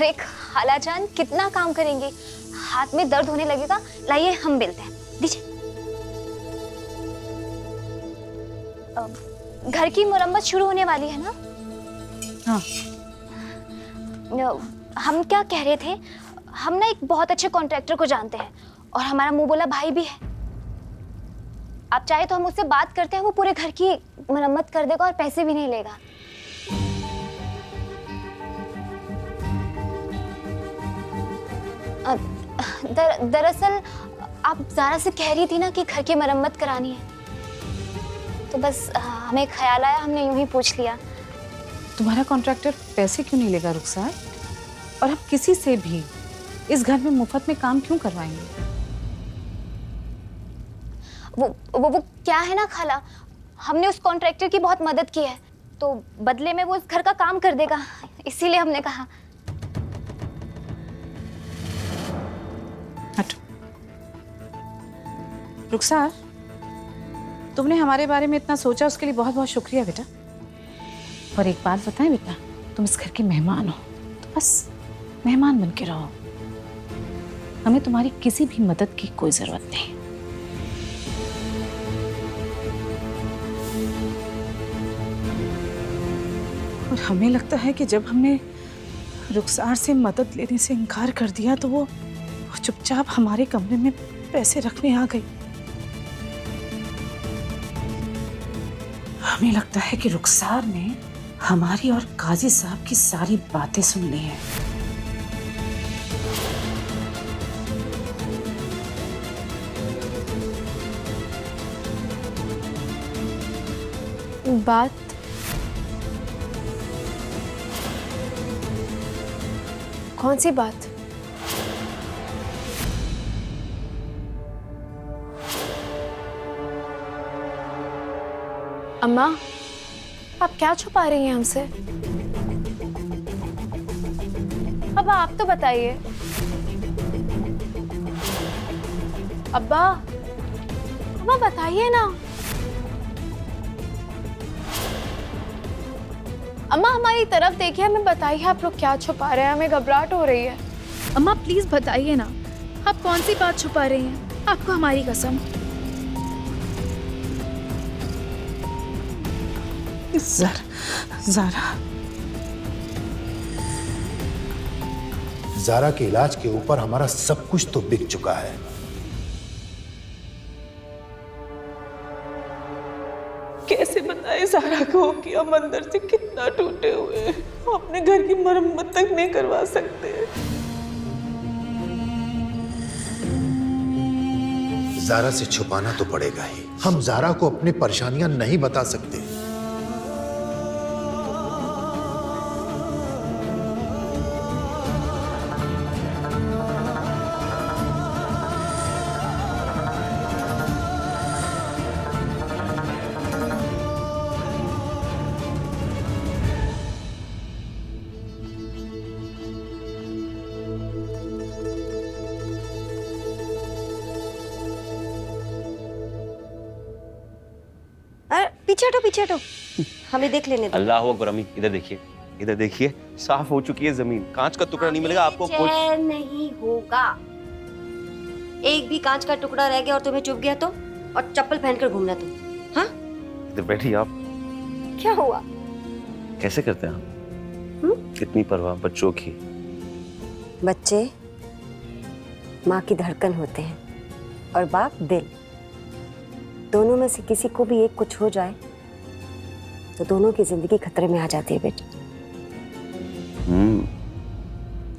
अरे खालाजान कितना काम करेंगे, हाथ में दर्द होने लगेगा। लाइए हम बेलते हैं, दीजिए। घर की मरम्मत शुरू होने वाली है ना? हाँ। हम क्या कह रहे थे, हम ना एक बहुत अच्छे कॉन्ट्रैक्टर को जानते हैं और हमारा मुंह बोला भाई भी है। आप चाहे तो हम उससे बात करते हैं, वो पूरे घर की मरम्मत कर देगा और पैसे भी नहीं लेगा। दरअसल आप ज़ारा से कह रही थी ना कि घर की मरम्मत करानी है, तो बस हमें ख्याल आया, हमने यूं ही पूछ लिया। तुम्हारा कॉन्ट्रैक्टर पैसे क्यों नहीं लेगा रुखसार? और हम किसी से भी इस घर में मुफ्त में काम क्यों करवाएंगे? वो क्या है ना खाला, हमने उस कॉन्ट्रैक्टर की बहुत मदद की है, तो बदले में वो उस घर का काम कर देगा, इसीलिए हमने कहा। हट। रुखसार, तुमने हमारे बारे में इतना सोचा, उसके लिए बहुत बहुत शुक्रिया बेटा। और एक बात बताएं बेटा, तुम इस घर के मेहमान हो, तो बस मेहमान बन के रहो। हमें तुम्हारी किसी भी मदद की कोई जरूरत नहीं। और हमें लगता है कि जब हमने रुखसार से मदद लेने से इनकार कर दिया तो वो चुपचाप हमारे कमरे में पैसे रखने आ गई। हमें लगता है कि रुखसार ने हमारी और काजी साहब की सारी बातें सुन ली हैं। बात? कौन सी बात? अम्मा, आप क्या छुपा रही हैं हमसे? अब आप तो बताइए। अब्बा, अम्मा बताइए ना। अम्मा हमारी तरफ देखिए, हमें बताइए आप लोग क्या छुपा रहे हैं, हमें घबराहट हो रही है। अम्मा प्लीज बताइए ना, आप कौन सी बात छुपा रही हैं? आपको हमारी कसम। ज़ारा के इलाज के ऊपर हमारा सब कुछ तो बिक चुका है। कैसे बताए ज़ारा को कि हम अंदर से कितना टूटे हुए हैं, अपने घर की मरम्मत तक नहीं करवा सकते। ज़ारा से छुपाना तो पड़ेगा ही। हम ज़ारा को अपनी परेशानियां नहीं बता सकते। पीछे हटो, पीछे हटो, हमें देख लेने दो। अल्लाह अकबर। अम्मी इधर देखिए, इधर देखिए, साफ हो चुकी है जमीन। कांच का टुकड़ा नहीं मिलेगा आपको। कुछ नहीं होगा। एक भी कांच का टुकड़ा रह गया और तुम्हें चुभ गया तो, और चप्पल पहनकर घूमना तुम। हाँ, इधर बैठिए आप। क्या हुआ? कैसे करते हैं आप? कितनी परवाह बच्चों की। बच्चे माँ की धड़कन होते हैं और बाप दिल। दोनों में से किसी को भी एक कुछ हो जाए तो दोनों की जिंदगी खतरे में आ जाती है बेटा।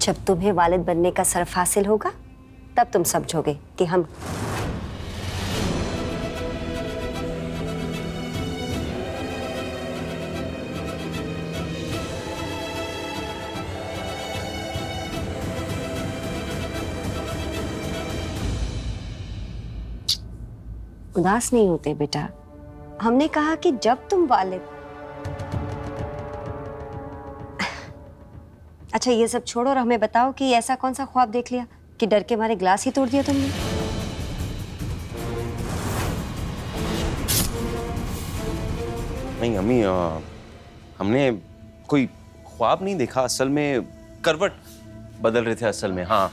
जब तुम्हें वालिद बनने का शर्फ हासिल होगा तब तुम समझोगे कि हम उदास नहीं होते बेटा। हमने कहा कि जब तुम वालिद। अच्छा ये सब छोड़ो और हमें बताओ कि ऐसा कौन सा ख्वाब देख लिया कि डर के मारे ग्लास ही तोड़ दिया तुमने? नहीं अम्मी, हमने कोई ख्वाब नहीं देखा। असल में करवट बदल रहे थे असल में। हाँ,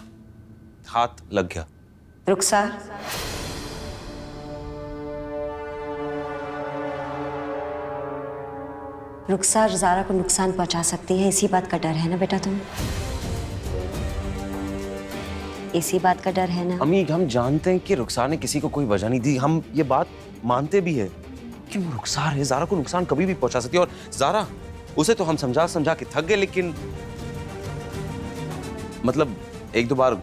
हाथ लग गया। रुखसार, रुखसार ज़ारा को नुकसान पहुंचा सकती है, इसी बात का डर है ना बेटा तुम? इसी बात का डर है ना? अम्मी, हम जानते हैं कि रुखसार ने किसी को कोई वजह नहीं दी, हम ये बात मानते भी है कि वो रुखसार है, ज़ारा को नुकसान कभी भी पहुंचा सकती है। और ज़ारा, उसे तो हम समझा समझा के थक गए, लेकिन मतलब एक दो बार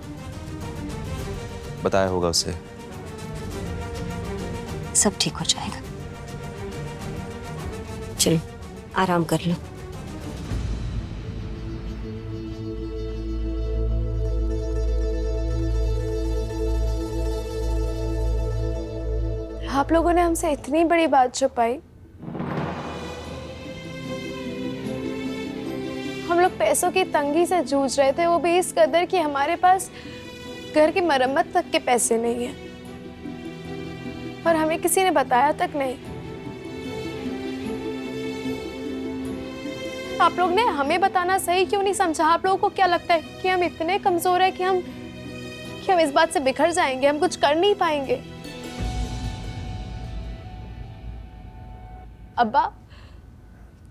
बताया होगा उसे। सब ठीक हो जाएगा, चलो आराम कर लो। आप लोगों ने हमसे इतनी बड़ी बात छुपाई। हम लोग पैसों की तंगी से जूझ रहे थे, वो भी इस कदर कि हमारे पास घर की मरम्मत तक के पैसे नहीं हैं, और हमें किसी ने बताया तक नहीं। आप लोग ने हमें बताना सही क्यों नहीं समझा? आप लोगों को क्या लगता है कि हम इतने कमजोर हैं कि हम इस बात से बिखर जाएंगे, हम कुछ कर नहीं पाएंगे? अब्बा,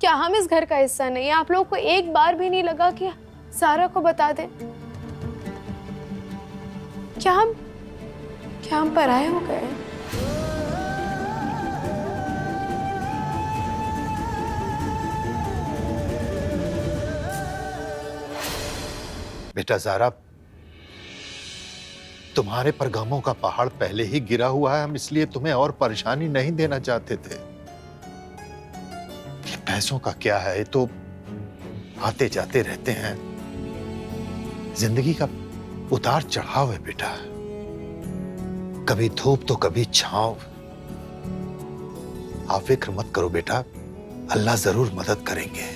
क्या हम इस घर का हिस्सा नहीं है? आप लोगों को एक बार भी नहीं लगा कि ज़ारा को बता दें? क्या हम पराये हो गए? बेटा ज़ारा, तुम्हारे पर गमों का पहाड़ पहले ही गिरा हुआ है, हम इसलिए तुम्हें और परेशानी नहीं देना चाहते थे। पैसों का क्या है, ये तो आते जाते रहते हैं। जिंदगी का उतार चढ़ाव है बेटा, कभी धूप तो कभी छांव। आप फिक्र मत करो बेटा, अल्लाह जरूर मदद करेंगे।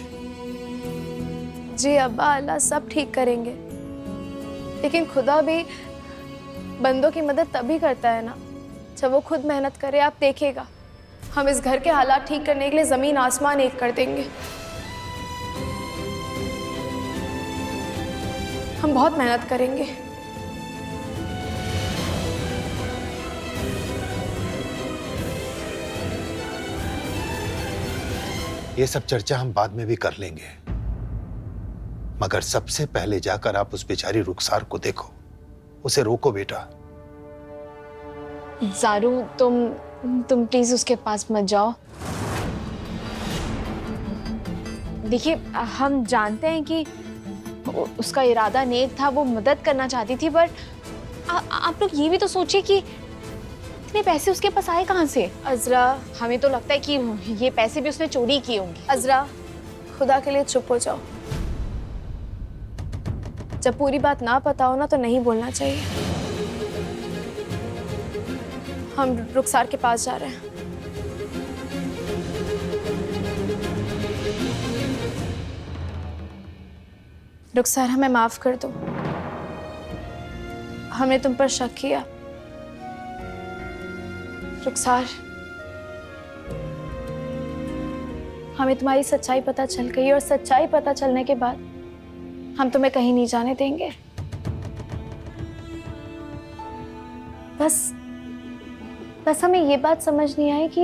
जी अब्बा, अल्लाह सब ठीक करेंगे, लेकिन खुदा भी बंदों की मदद तभी करता है ना जब वो खुद मेहनत करे। आप देखिएगा, हम इस घर के हालात ठीक करने के लिए जमीन आसमान एक कर देंगे। हम बहुत मेहनत करेंगे। ये सब चर्चा हम बाद में भी कर लेंगे, मगर सबसे पहले जाकर आप उस बेचारी रुखसार को देखो, उसे रोको बेटा। ज़ारू, तुम प्लीज उसके पास मत जाओ। देखिए, हम जानते हैं कि उसका इरादा नेक था, वो मदद करना चाहती थी, पर आप लोग ये भी तो सोचिए कि इतने पैसे उसके पास आए कहाँ से? अज़रा, हमें तो लगता है कि ये पैसे भी उसने चोरी किए होंगे। अज़रा, खुदा के लिए चुप हो जाओ। जब पूरी बात ना पता हो ना तो नहीं बोलना चाहिए। हम रुखसार के पास जा रहे हैं। रुखसार, हमें माफ कर दो, हमने तुम पर शक किया। रुखसार, हमें तुम्हारी सच्चाई पता चल गई, और सच्चाई पता चलने के बाद हम तुम्हें कहीं नहीं जाने देंगे। बस हमें ये बात समझ नहीं आई कि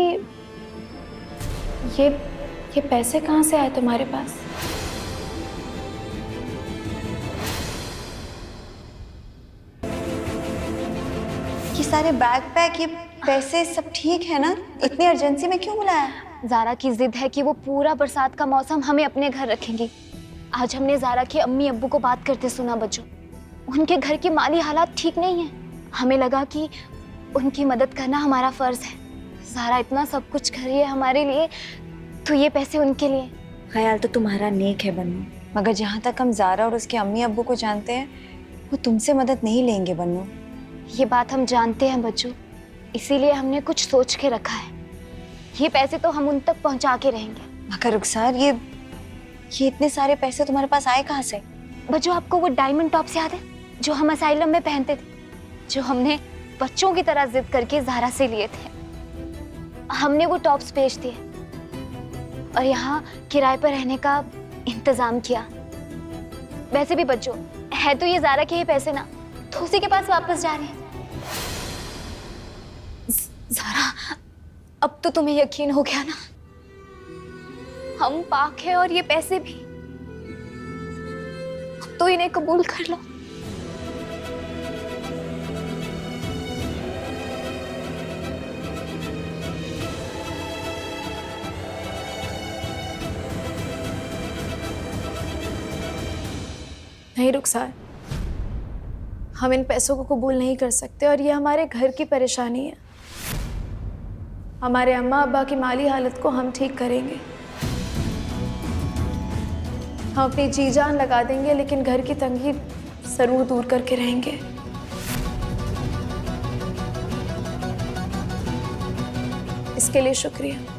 ये पैसे कहाँ से आए तुम्हारे पास? ये सारे बैग पैक, ये पैसे सब ठीक है ना? इतनी अर्जेंसी में क्यों बुलाया? ज़ारा की जिद है कि वो पूरा बरसात का मौसम हमें अपने घर रखेंगी। आज हमने ज़ारा की अम्मी अब्बू को बात करते सुना बच्चों, उनके घर की माली हालात ठीक नहीं है। हमें लगा कि उनकी मदद करना हमारा फर्ज है। ज़ारा इतना सब कुछ कर रही है हमारे लिए, तो ये पैसे उनके लिए। ख्याल तो तुम्हारा नेक है बन्नू, मगर जहाँ तक हम ज़ारा और उसके अम्मी अब्बू को जानते हैं, वो तुमसे मदद नहीं लेंगे बन्नू। ये बात हम जानते हैं बच्चों, इसीलिए हमने कुछ सोच के रखा है। ये पैसे तो हम उन तक पहुंचा के रहेंगे। मगर रुखसार, ये इतने सारे पैसे तुम्हारे पास आए कहाँ से? बच्चों, आपको वो डायमंड टॉप्स याद है जो हम असाइलम में पहनते थे, जो हमने बच्चों की तरह जिद करके ज़ारा से लिए थे? हमने वो टॉप्स बेच दिए और यहाँ किराए पर रहने का इंतजाम किया। वैसे भी बच्चों, है तो ये ज़ारा के ही पैसे ना, तो उसी के पास वापस जा रहे हैं। ज़ारा, अब तो तुम्हें यकीन हो गया ना, हम पाक हैं और ये पैसे भी। अब तो इन्हें कबूल कर लो। नहीं रुखसार, हम इन पैसों को कबूल नहीं कर सकते और ये हमारे घर की परेशानी है। हमारे अम्मा अब्बा की माली हालत को हम ठीक करेंगे। हम अपनी जी जान लगा देंगे, लेकिन घर की तंगी जरूर दूर करके रहेंगे। इसके लिए शुक्रिया।